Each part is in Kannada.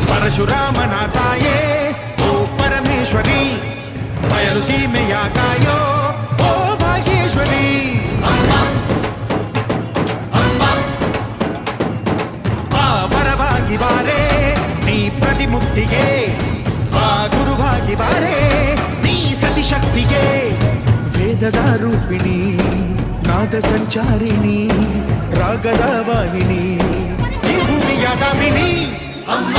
ಪರಶುರಾಮನ ತಾಯೇ ಓ ಪರಮೇಶ್ವರಿ, ಬಯಲು ಸೀಮೆಯ ಕಾಯೋ ಓ ಭಾಗ್ಯೇಶ್ವರಿ. ಅಮ್ಮ ಅಮ್ಮ ಆ ಪರವಾಗಿ ಬಾರೆ ನೀ ಪ್ರತಿಮುಕ್ತಿಗೆ, ಆ ಗುರುವಾಗಿ ಬಾರೆ ನೀ ಸತಿಶಕ್ತಿಗೆ. ವೇದದ ರೂಪಿಣಿ, ನಾದ ಸಂಚಾರಿಣಿ, ರಾಗದ ವಾಹಿನಿ, ಈ ಭೂಮಿಯ ದಾಮಿನಿ. ಅಮ್ಮ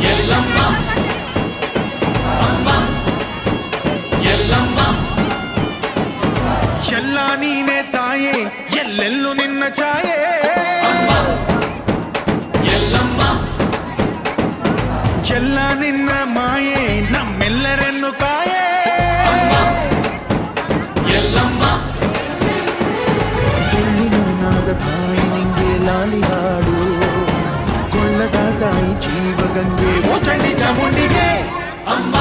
ಎಲ್ಲಮ್ಮ, ಅಮ್ಮ ಎಲ್ಲಮ್ಮ, ಎಲ್ಲ ನೀನೆ ತಾಯೇ, ಎಲ್ಲೆಲ್ಲೂ ನಿನ್ನ ಛಾಯೆ. ಅಮ್ಮ ಎಲ್ಲಮ್ಮ, ಎಲ್ಲ ನಿನ್ನ ಮಾಯೆ, ನಮ್ಮೆಲ್ಲರನ್ನು ಕಾಯೆ. ಅಮ್ಮ ಎಲ್ಲಮ್ಮ, ನಾದ ತಾಯಿ ನಿಂಗೆ ಲಾಲಿ ಹಾಡು, ಕೊಳ್ಳದ ತಾಯಿ ಜೀವಗಂಗೆ ಓ ಚಂಡಿ ಚಾಮುಂಡಿಗೆ. ಅಮ್ಮ